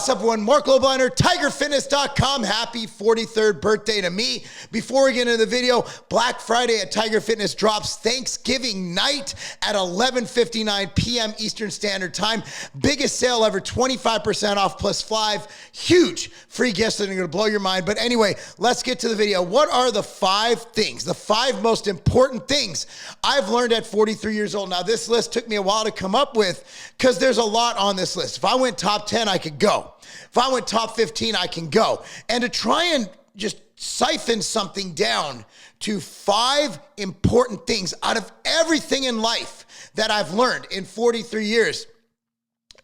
What's up, everyone? Marc Lobliner, tigerfitness.com. Happy 43rd birthday to me. Before we get into the video, Black Friday at Tiger Fitness drops Thanksgiving night at 11:59 p.m. Eastern Standard Time. Biggest sale ever, 25% off plus 5 huge free gifts that are going to blow your mind. But anyway, let's get to the video. What are the 5 things, the 5 most important things I've learned at 43 years old? Now, this list took me a while to come up with because there's a lot on this list. If I went top 10, I could go. If I went top 15, I can go. And to try and just siphon something down to 5 important things out of everything in life that I've learned in 43 years,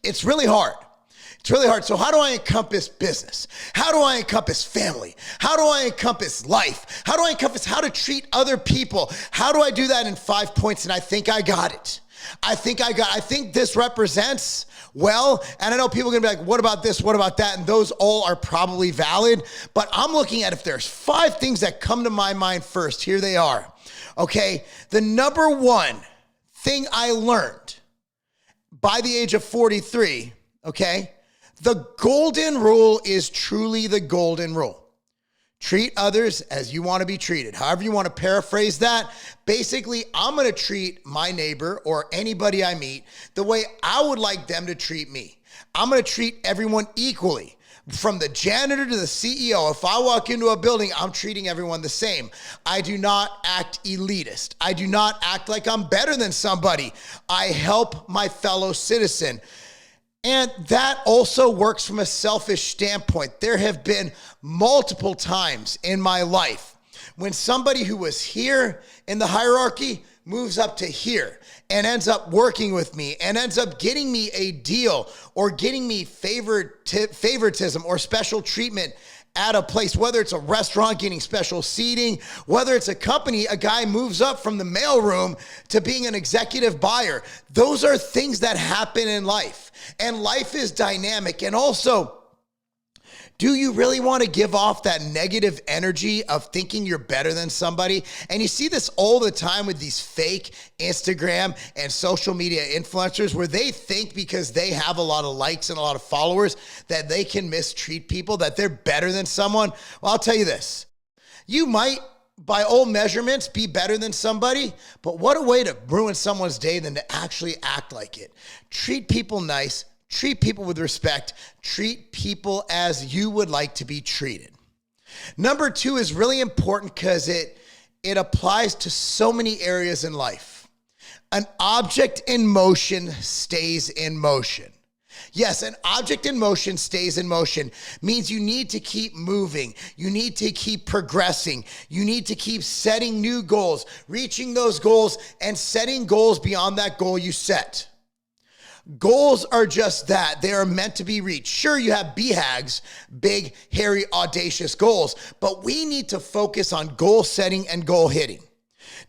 it's really hard. It's really hard. So how do I encompass business? How do I encompass family? How do I encompass life? How do I encompass how to treat other people? How do I do that in 5 points? And I think I got it. I think this represents well, and I know people are going to be like, what about this? What about that? And those all are probably valid, but I'm looking at if there's 5 things that come to my mind first. Here they are. Okay. The number one thing I learned by the age of 43, okay, the golden rule is truly the golden rule. Treat others as you want to be treated. However you want to paraphrase that. Basically, I'm going to treat my neighbor or anybody I meet the way I would like them to treat me. I'm going to treat everyone equally. From the janitor to the CEO, if I walk into a building, I'm treating everyone the same. I do not act elitist. I do not act like I'm better than somebody. I help my fellow citizen. And that also works from a selfish standpoint. There have been multiple times in my life when somebody who was here in the hierarchy moves up to here and ends up working with me and ends up getting me a deal or getting me favoritism or special treatment at a place, whether it's a restaurant getting special seating, whether it's a company, a guy moves up from the mailroom to being an executive buyer. Those are things that happen in life. And life is dynamic. And also, do you really want to give off that negative energy of thinking you're better than somebody? And you see this all the time with these fake Instagram and social media influencers where they think because they have a lot of likes and a lot of followers that they can mistreat people, that they're better than someone. Well, I'll tell you this. You might, by all measurements, be better than somebody, but what a way to ruin someone's day than to actually act like it. Treat people nice. Treat people with respect. Treat people as you would like to be treated. Number 2 is really important because it applies to so many areas in life. An object in motion stays in motion. Yes, an object in motion stays in motion means you need to keep moving. You need to keep progressing. You need to keep setting new goals, reaching those goals, and setting goals beyond that goal you set. Goals are just that. They are meant to be reached. Sure, you have BHAGs, big, hairy, audacious goals, but we need to focus on goal setting and goal hitting.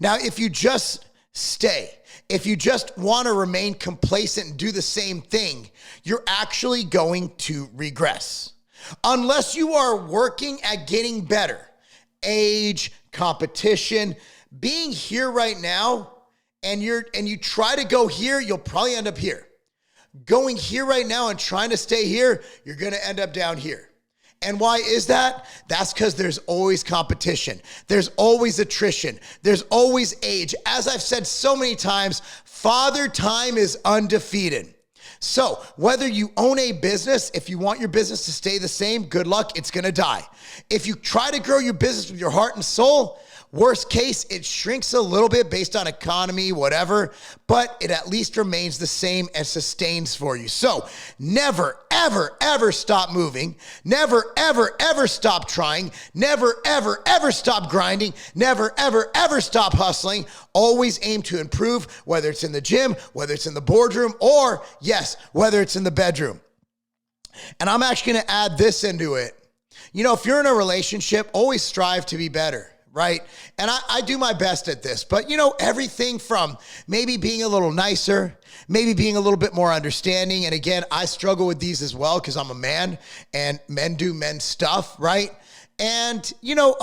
Now, if you just stay, if you just want to remain complacent and do the same thing, you're actually going to regress. Unless you are working at getting better, age, competition, being here right now, and you try to go here, you'll probably end up here. Going here right now and trying to stay here, you're going to end up down here. And why is that? That's because there's always competition. There's always attrition. There's always age. As I've said so many times, Father Time is undefeated. So whether you own a business, if you want your business to stay the same, good luck, it's going to die. If you try to grow your business with your heart and soul, worst case, it shrinks a little bit based on economy, whatever, but it at least remains the same and sustains for you. So never, ever, ever stop moving. Never, ever, ever stop trying. Never, ever, ever stop grinding. Never, ever, ever stop hustling. Always aim to improve, whether it's in the gym, whether it's in the boardroom, or yes, whether it's in the bedroom. And I'm actually going to add this into it. You know, if you're in a relationship, always strive to be better. Right? And I do my best at this, but you know, everything from maybe being a little nicer, maybe being a little bit more understanding. And again, I struggle with these as well because I'm a man and men do men stuff, right? And you know,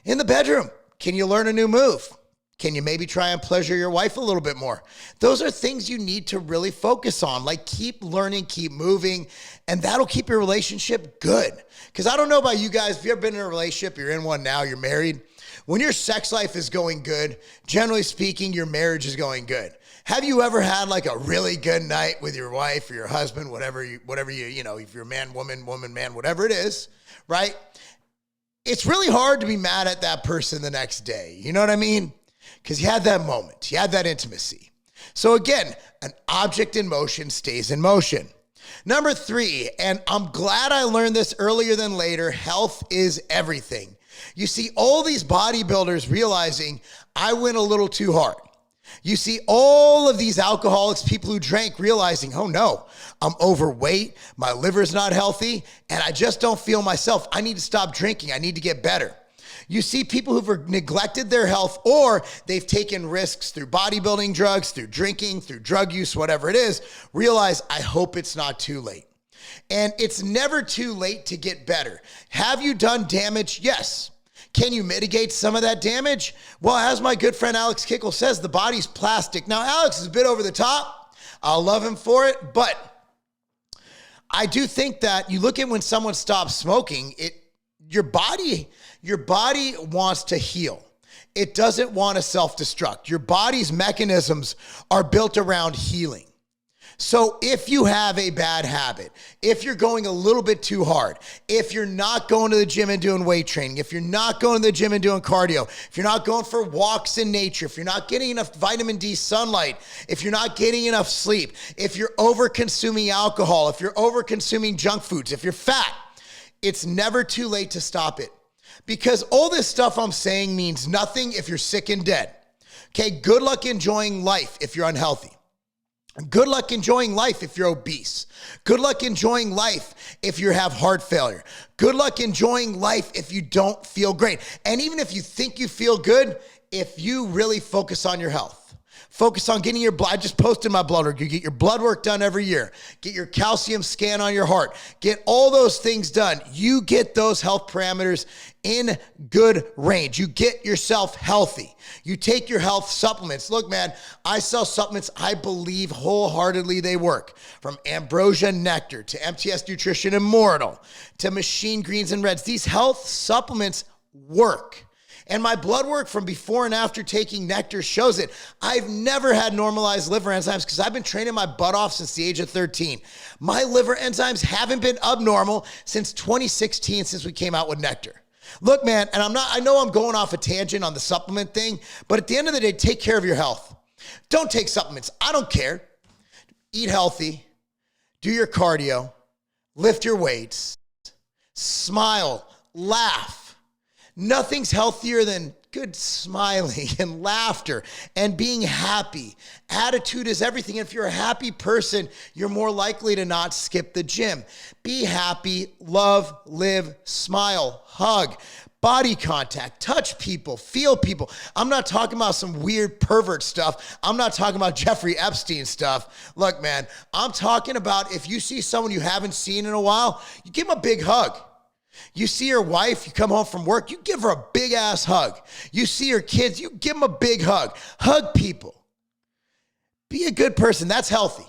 in the bedroom, can you learn a new move? Can you maybe try and pleasure your wife a little bit more? Those are things you need to really focus on. Like, keep learning, keep moving, and that'll keep your relationship good. Because I don't know about you guys, if you've ever been in a relationship, you're in one now, you're married. When your sex life is going good, generally speaking, your marriage is going good. Have you ever had like a really good night with your wife or your husband, whatever you know, if you're man, woman, man, whatever it is, right? It's really hard to be mad at that person the next day. You know what I mean? Because you had that moment, you had that intimacy. So again, an object in motion stays in motion. Number 3, and I'm glad I learned this earlier than later, health is everything. You see all these bodybuilders realizing I went a little too hard. You see all of these alcoholics, people who drank, realizing, oh no, I'm overweight, my liver's not healthy, and I just don't feel myself. I need to stop drinking. I need to get better. You see people who've neglected their health, or they've taken risks through bodybuilding drugs, through drinking, through drug use, whatever it is, realize, I hope it's not too late. And it's never too late to get better. Have you done damage? Yes. Can you mitigate some of that damage? Well, as my good friend Alex Kickle says, the body's plastic. Now, Alex is a bit over the top. I'll love him for it, but I do think that you look at when someone stops smoking, your body wants to heal. It doesn't want to self-destruct. Your body's mechanisms are built around healing. So if you have a bad habit, if you're going a little bit too hard, if you're not going to the gym and doing weight training, if you're not going to the gym and doing cardio, if you're not going for walks in nature, if you're not getting enough vitamin D sunlight, if you're not getting enough sleep, if you're over consuming alcohol, if you're over consuming junk foods, if you're fat, it's never too late to stop it. Because all this stuff I'm saying means nothing if you're sick and dead. Okay, good luck enjoying life if you're unhealthy. Good luck enjoying life if you're obese. Good luck enjoying life if you have heart failure. Good luck enjoying life if you don't feel great. And even if you think you feel good, if you really focus on your health. Focus on getting your blood. I just posted my blood work. You get your blood work done every year. Get your calcium scan on your heart. Get all those things done. You get those health parameters in good range. You get yourself healthy. You take your health supplements. Look, man, I sell supplements. I believe wholeheartedly they work. From Ambrosia Nectar to MTS Nutrition Immortal to Machine Greens and Reds. These health supplements work. And my blood work from before and after taking Nectar shows it. I've never had normalized liver enzymes because I've been training my butt off since the age of 13. My liver enzymes haven't been abnormal since 2016, since we came out with Nectar. Look, man, and I know I'm going off a tangent on the supplement thing, but at the end of the day, take care of your health. Don't take supplements. I don't care. Eat healthy. Do your cardio. Lift your weights. Smile. Laugh. Nothing's healthier than good smiling and laughter and being happy. Attitude is everything. If you're a happy person, you're more likely to not skip the gym. Be happy, love, live, smile, hug, body contact, touch people, feel people. I'm not talking about some weird pervert stuff. I'm not talking about Jeffrey Epstein stuff. Look, man, I'm talking about if you see someone you haven't seen in a while, you give them a big hug. You see your wife, you come home from work, you give her a big ass hug. You see your kids, you give them a big hug. Hug people. Be a good person. That's healthy.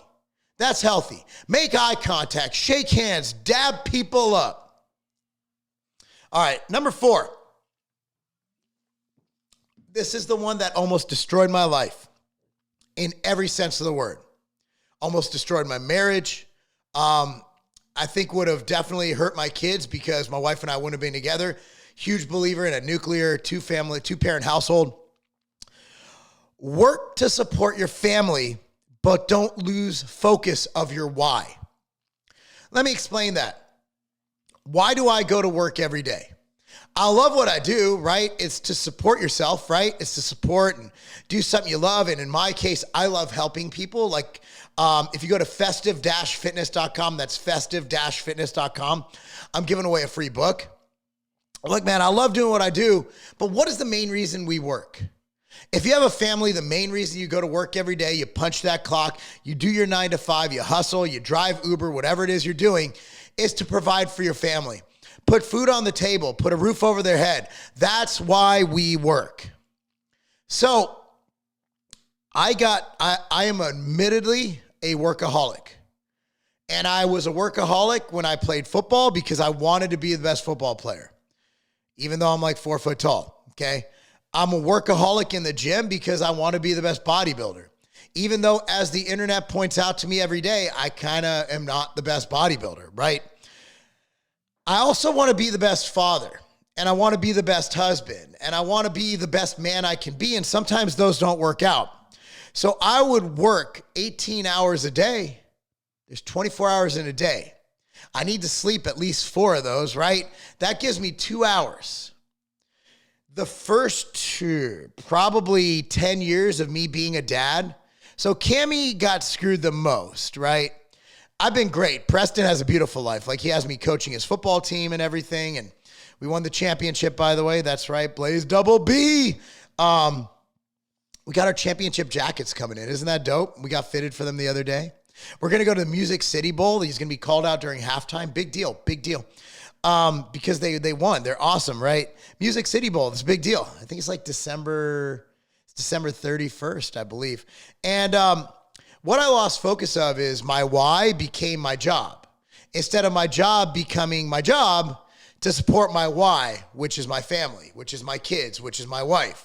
That's healthy. Make eye contact, shake hands, dab people up. All right, number 4. This is the one that almost destroyed my life in every sense of the word. Almost destroyed my marriage. I think would have definitely hurt my kids because my wife and I wouldn't have been together. Huge believer in a nuclear two-parent household. Work to support your family, but don't lose focus of your why. Let me explain that. Why do I go to work every day? I love what I do, right? It's to support yourself, right? It's to support and do something you love. And in my case, I love helping people. Like, if you go to festive-fitness.com, that's festive-fitness.com, I'm giving away a free book. Look, man, I love doing what I do, but what is the main reason we work? If you have a family, the main reason you go to work every day, you punch that clock, you do your 9 to 5, you hustle, you drive Uber, whatever it is you're doing, is to provide for your family. Put food on the table, put a roof over their head. That's why we work. So I am admittedly a workaholic. And I was a workaholic when I played football because I wanted to be the best football player, even though I'm like 4 foot tall, okay? I'm a workaholic in the gym because I want to be the best bodybuilder. Even though, as the internet points out to me every day, I kind of am not the best bodybuilder, right? I also want to be the best father, and I want to be the best husband, and I want to be the best man I can be, and sometimes those don't work out. So I would work 18 hours a day. There's 24 hours in a day. I need to sleep at least 4 of those, right? That gives me 2 hours. The first probably 10 years of me being a dad. So Cammie got screwed the most, right? I've been great. Preston has a beautiful life. Like, he has me coaching his football team and everything. And we won the championship, by the way. That's right. Blaze Double B. We got our championship jackets coming in. Isn't that dope? We got fitted for them the other day. We're going to go to the Music City Bowl. He's going to be called out during halftime. Big deal. Big deal. Because they won. They're awesome, right? Music City Bowl. It's a big deal. I think it's like December 31st, I believe. And what I lost focus of is my why became my job. Instead of my job becoming my job to support my why, which is my family, which is my kids, which is my wife.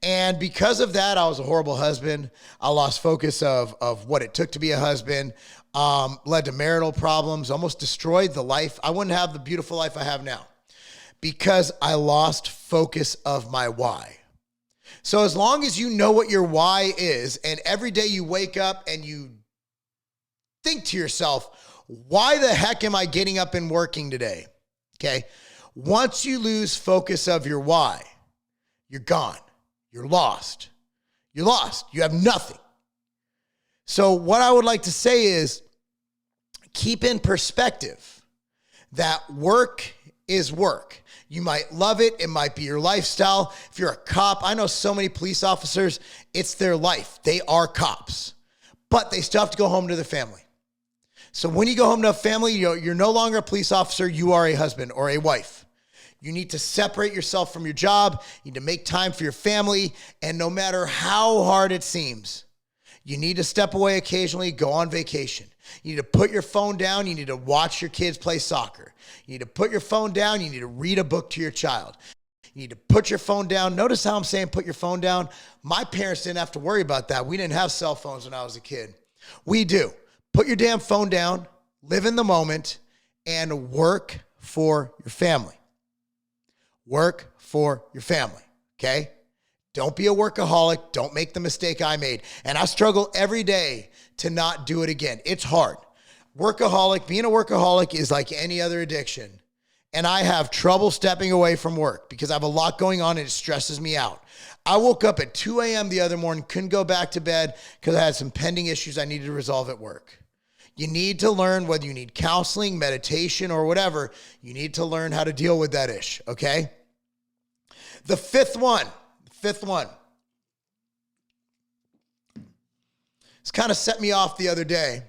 And because of that, I was a horrible husband. I lost focus of what it took to be a husband, led to marital problems, almost destroyed the life. I wouldn't have the beautiful life I have now because I lost focus of my why. So as long as you know what your why is, and every day you wake up and you think to yourself, why the heck am I getting up and working today? Okay. Once you lose focus of your why, you're gone. You're lost. You're lost. You have nothing. So what I would like to say is keep in perspective that work is work. You might love it. It might be your lifestyle. If you're a cop, I know so many police officers, it's their life. They are cops, but they still have to go home to their family. So when you go home to a family, you're no longer a police officer. You are a husband or a wife. You need to separate yourself from your job. You need to make time for your family. And no matter how hard it seems, you need to step away occasionally, go on vacation. You need to put your phone down. You need to watch your kids play soccer. You need to put your phone down. You need to read a book to your child. You need to put your phone down. Notice how I'm saying put your phone down. My parents didn't have to worry about that. We didn't have cell phones when I was a kid. We do. Put your damn phone down, live in the moment, and work for your family. Work for your family, okay? Don't be a workaholic. Don't make the mistake I made. And I struggle every day to not do it again. It's hard. Being a workaholic is like any other addiction. And I have trouble stepping away from work because I have a lot going on and it stresses me out. I woke up at 2 a.m. the other morning, couldn't go back to bed because I had some pending issues I needed to resolve at work. You need to learn, whether you need counseling, meditation, or whatever, you need to learn how to deal with that ish, okay? The fifth one. It's kind of set me off the other day.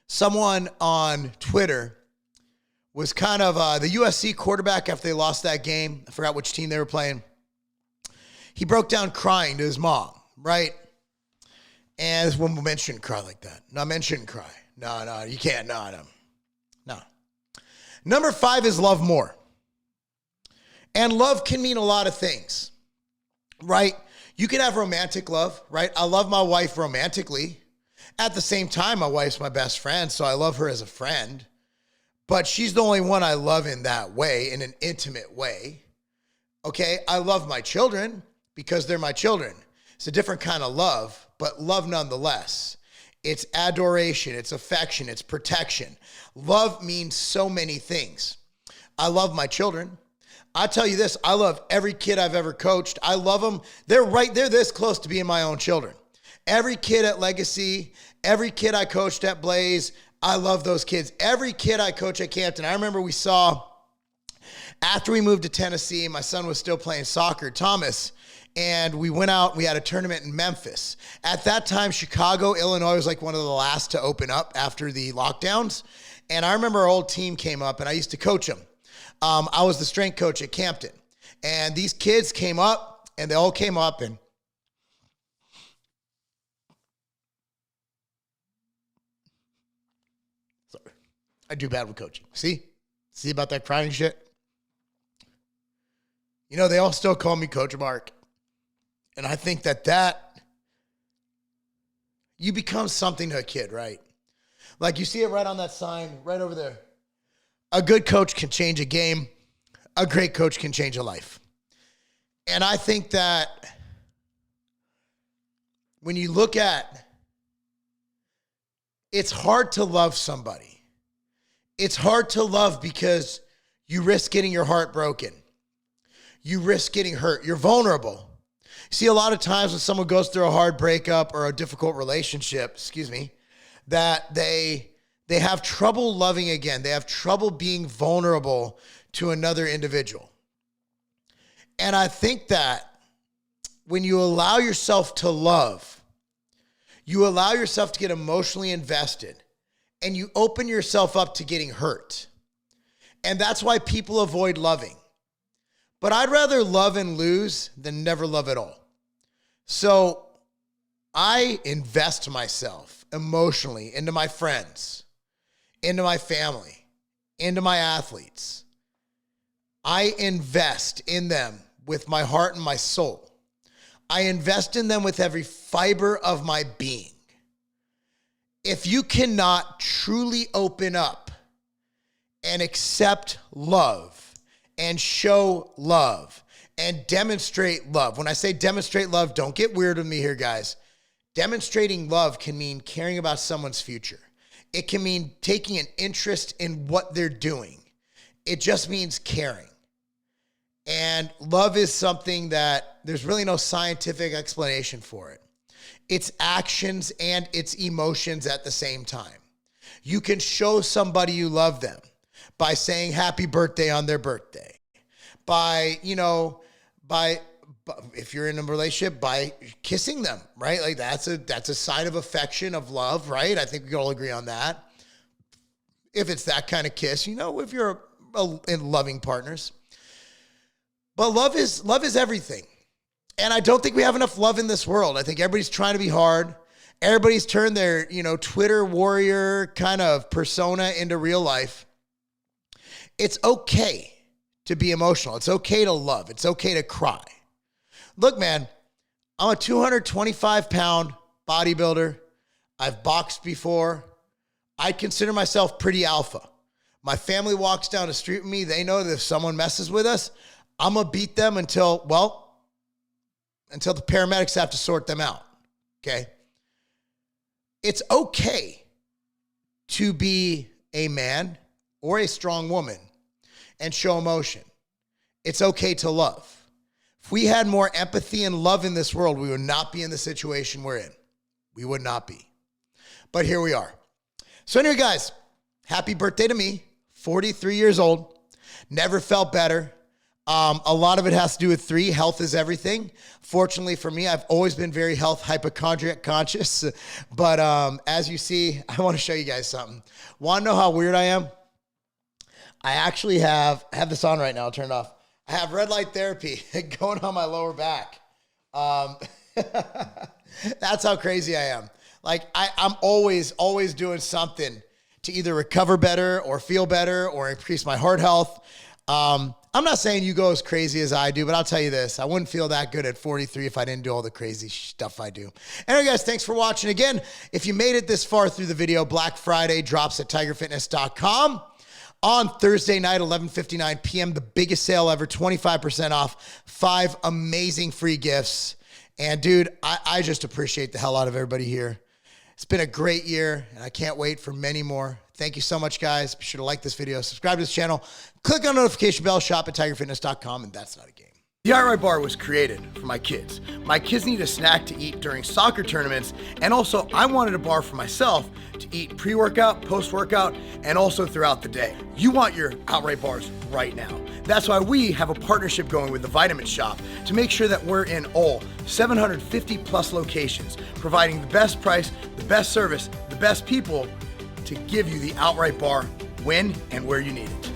Someone on Twitter was kind of the USC quarterback after they lost that game. I forgot which team they were playing. He broke down crying to his mom, right? And this woman, men shouldn't cry like that. No, men shouldn't cry. No, you can't. No. Number 5 is love more. And love can mean a lot of things, right? You can have romantic love, right? I love my wife romantically. At the same time, my wife's my best friend, so I love her as a friend. But she's the only one I love in that way, in an intimate way. Okay, I love my children because they're my children. It's a different kind of love, but love nonetheless. It's adoration, it's affection, it's protection. Love means so many things. I love my children. I tell you this, I love every kid I've ever coached. I love them. They're this close to being my own children. Every kid at Legacy, every kid I coached at Blaze, I love those kids. Every kid I coach at Campton. I remember we saw, after we moved to Tennessee, my son was still playing soccer, Thomas, and we went out, we had a tournament in Memphis. At that time, Chicago, Illinois was like one of the last to open up after the lockdowns. And I remember our old team came up and I used to coach them. I was the strength coach at Campton. And these kids came up and they all came up and I do bad with coaching. See about that crying shit? You know, they all still call me Coach Marc. And I think that you become something to a kid, right? Like you see it right on that sign, right over there. A good coach can change a game. A great coach can change a life. And I think that when you look at, it's hard to love somebody. It's hard to love because you risk getting your heart broken. You risk getting hurt. You're vulnerable. See, a lot of times when someone goes through a hard breakup or a difficult relationship, that they have trouble loving again. They have trouble being vulnerable to another individual. And I think that when you allow yourself to love, you allow yourself to get emotionally invested, and you open yourself up to getting hurt. And that's why people avoid loving. But I'd rather love and lose than never love at all. So I invest myself emotionally into my friends, into my family, into my athletes. I invest in them with my heart and my soul. I invest in them with every fiber of my being. If you cannot truly open up and accept love and show love and demonstrate love. When I say demonstrate love, don't get weird with me here, guys. Demonstrating love can mean caring about someone's future. It can mean taking an interest in what they're doing. It just means caring. And love is something that there's really no scientific explanation for it. It's actions and it's emotions at the same time. You can show somebody you love them by saying happy birthday on their birthday. If you're in a relationship, by kissing them, right? Like that's a sign of affection, of love, right? I think we can all agree on that. If it's that kind of kiss, if you're in loving partners. But love is everything. And I don't think we have enough love in this world. I think everybody's trying to be hard. Everybody's turned their, Twitter warrior kind of persona into real life. It's okay to be emotional. It's okay to love. It's okay to cry. Look, man, I'm a 225-pound bodybuilder. I've boxed before. I consider myself pretty alpha. My family walks down the street with me. They know that if someone messes with us, I'm going to beat them until the paramedics have to sort them out, okay? It's okay to be a man or a strong woman and show emotion. It's okay to love. If we had more empathy and love in this world, we would not be in the situation we're in. We would not be. But here we are. So anyway, guys, happy birthday to me, 43 years old. Never felt better. A lot of it has to do with 3. Health is everything. Fortunately for me, I've always been very health hypochondriac conscious. But as you see, I want to show you guys something. Want to know how weird I am? I actually have this on right now. I'll turn it off. I have red light therapy going on my lower back. That's how crazy I am. Like I'm always doing something to either recover better or feel better or increase my heart health. I'm not saying you go as crazy as I do, but I'll tell you this. I wouldn't feel that good at 43 if I didn't do all the crazy stuff I do. Anyway, guys, thanks for watching. Again, if you made it this far through the video, Black Friday drops at tigerfitness.com. On Thursday night, 11:59 p.m., the biggest sale ever, 25% off, 5 amazing free gifts. And dude, I just appreciate the hell out of everybody here. It's been a great year, and I can't wait for many more. Thank you so much, guys. Be sure to like this video, subscribe to this channel, click on the notification bell, shop at tigerfitness.com, and that's not a game. The outright bar was created for my kids. My kids need a snack to eat during soccer tournaments, and also I wanted a bar for myself to eat pre-workout, post-workout, and also throughout the day. You want your outright bars right now. That's why we have a partnership going with the Vitamin Shop to make sure that we're in all 750 plus locations, providing the best price, the best service, the best people to give you the outright bar when and where you need it.